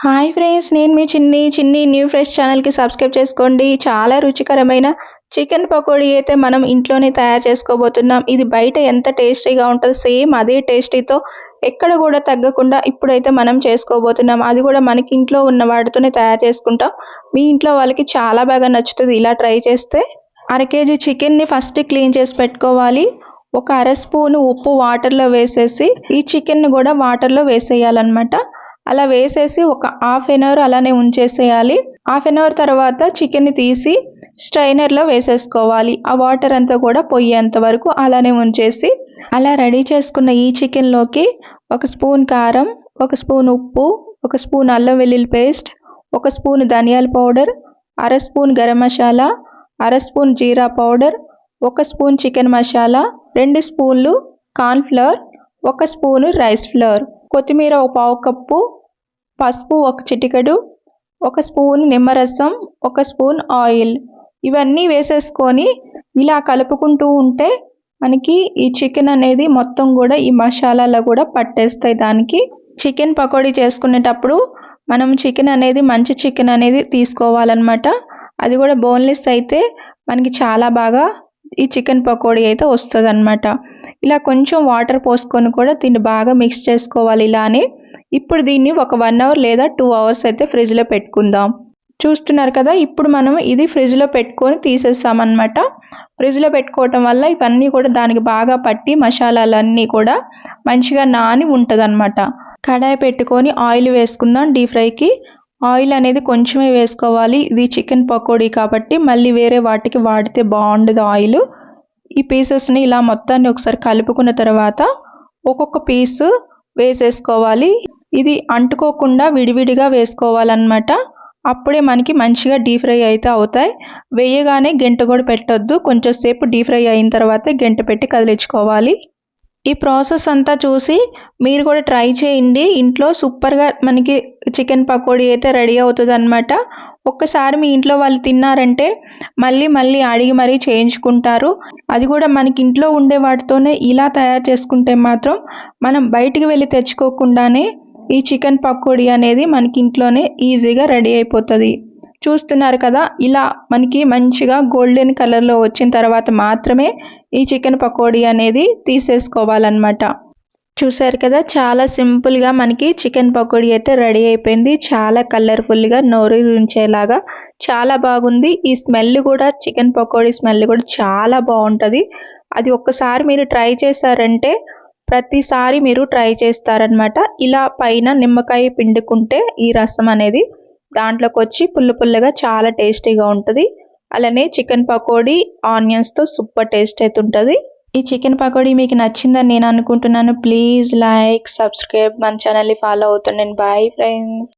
Hi friends, నేను మీ చిన్ని new fresh ఛానల్కి సబ్స్క్రైబ్ చేసుకోండి. చాలా రుచికరమైన చికెన్ పకోడీ అయితే మనం ఇంట్లోనే తయారు చేసుకోబోతున్నాం. ఇది బయట ఎంత టేస్టీగా ఉంటుందో సేమ్ అదే టేస్టీతో ఎక్కడ కూడా తగ్గకుండా ఇప్పుడైతే మనం చేసుకోబోతున్నాం. అది కూడా మనకి ఇంట్లో ఉన్న వాటితోనే తయారు చేసుకుంటాం. మీ ఇంట్లో వాళ్ళకి చాలా బాగా నచ్చుతుంది ఇలా ట్రై చేస్తే. అర కేజీ చికెన్ని ఫస్ట్ క్లీన్ చేసి పెట్టుకోవాలి. ఒక అర స్పూను ఉప్పు వాటర్లో వేసేసి ఈ చికెన్ కూడా వాటర్లో వేసేయాలన్నమాట. అలా వేసేసి ఒక హాఫ్ ఎన్ అవర్ అలానే ఉంచేసేయాలి. హాఫ్ ఎన్ అవర్ తర్వాత చికెన్ని తీసి స్ట్రైనర్లో వేసేసుకోవాలి. ఆ వాటర్ అంతా కూడా పోయేంత వరకు అలానే ఉంచేసి అలా రెడీ చేసుకున్న ఈ చికెన్లోకి ఒక స్పూన్ కారం, ఒక స్పూన్ ఉప్పు, ఒక స్పూన్ అల్లం వెల్లుల్లి పేస్ట్, ఒక స్పూన్ ధనియాల పౌడర్, అర స్పూన్ గరం మసాలా, అర స్పూన్ జీరా పౌడర్, ఒక స్పూన్ చికెన్ మసాలా, 2 స్పూన్లు కార్న్ఫ్లవర్, ఒక స్పూను రైస్ ఫ్లోర్, కొత్తిమీర ఒక పావు కప్పు, పసుపు ఒక చిటికెడు, ఒక స్పూన్ నిమ్మరసం, ఒక స్పూన్ ఆయిల్, ఇవన్నీ వేసేసుకొని ఇలా కలుపుకుంటూ ఉంటే మనకి ఈ చికెన్ అనేది మొత్తం కూడా ఈ మసాలాలో కూడా పట్టేస్తాయి. దానికి చికెన్ పకోడీ చేసుకునేటప్పుడు మనం చికెన్ అనేది మంచి చికెన్ అనేది తీసుకోవాలన్నమాట. అది కూడా బోన్లెస్ అయితే మనకి చాలా బాగా ఈ చికెన్ పకోడీ అయితే వస్తుంది అన్నమాట. ఇలా కొంచెం వాటర్ పోసుకొని కూడా దీన్ని బాగా మిక్స్ చేసుకోవాలి ఇలానే. ఇప్పుడు దీన్ని ఒక 1 అవర్ లేదా 2 అవర్స్ అయితే ఫ్రిడ్జ్లో పెట్టుకుందాం. చూస్తున్నారు కదా, ఇప్పుడు మనం ఇది ఫ్రిడ్జ్లో పెట్టుకొని తీసేస్తామన్నమాట. ఫ్రిడ్జ్లో పెట్టుకోవటం వల్ల ఇవన్నీ కూడా దానికి బాగా పట్టి మసాలాలన్నీ కూడా మంచిగా నాని ఉంటుందన్నమాట. కడాయి పెట్టుకొని ఆయిల్ వేసుకుందాం. డీప్ ఫ్రైకి ఆయిల్ అనేది కొంచెమే వేసుకోవాలి. ఇది చికెన్ పకోడీ కాబట్టి మళ్ళీ వేరే వాటికి వాడితే బాగుండదు ఆయిల్. ఈ పీసెస్ని ఇలా మొత్తాన్ని ఒకసారి కలుపుకున్న తర్వాత ఒక్కొక్క పీసు వేసేసుకోవాలి. ఇది అంటుకోకుండా విడివిడిగా వేసుకోవాలన్నమాట. అప్పుడే మనకి మంచిగా డీప్ ఫ్రై అయితే అవుతాయి. వేయగానే గెంట కూడా పెట్టొద్దు. కొంచెం సేపు డీప్ ఫ్రై అయిన తర్వాత గెంట పెట్టి కదిలించుకోవాలి. ఈ ప్రాసెస్ అంతా చూసి మీరు కూడా ట్రై చేయండి. ఇంట్లో సూపర్గా మనకి చికెన్ పకోడీ అయితే రెడీ అవుతుంది అన్నమాట. ఒక్కసారి మీ ఇంట్లో వాళ్ళు తిన్నారంటే మళ్ళీ అడిగి మరీ చేయించుకుంటారు. అది కూడా మనకి ఇంట్లో ఉండే వాటితోనే ఇలా తయారు చేసుకుంటే మాత్రం మనం బయటికి వెళ్ళి తెచ్చుకోకుండానే ఈ చికెన్ పకోడీ అనేది మనకి ఇంట్లోనే ఈజీగా రెడీ అయిపోతుంది. చూస్తున్నారు కదా, ఇలా మనకి మంచిగా గోల్డెన్ కలర్లో వచ్చిన తర్వాత మాత్రమే ఈ చికెన్ పకోడీ అనేది తీసేసుకోవాలన్నమాట. చూసారు కదా, చాలా సింపుల్గా మనకి చికెన్ పకోడీ అయితే రెడీ అయిపోయింది. చాలా కలర్ఫుల్గా నోరూరించేలాగా చాలా బాగుంది. ఈ స్మెల్ కూడా చికెన్ పకోడీ స్మెల్ కూడా చాలా బాగుంటుంది. అది ఒక్కసారి మీరు ట్రై చేశారంటే ప్రతిసారి మీరు ట్రై చేస్తారనమాట. ఇలా పైన నిమ్మకాయ పిండుకుంటే ఈ రసం అనేది దాంట్లోకి వచ్చి పుల్లగా చాలా టేస్టీగా ఉంటుంది. అలానే చికెన్ పకోడీ ఆనియన్స్తో సూపర్ టేస్ట్ అయితే ఉంటుంది. ఈ చికెన్ పకోడీ మీకు నచ్చిందని నేను అనుకుంటున్నాను. ప్లీజ్ లైక్, సబ్స్క్రైబ్, మన ఛానల్ని ఫాలో అవుతుండండి. Bye friends.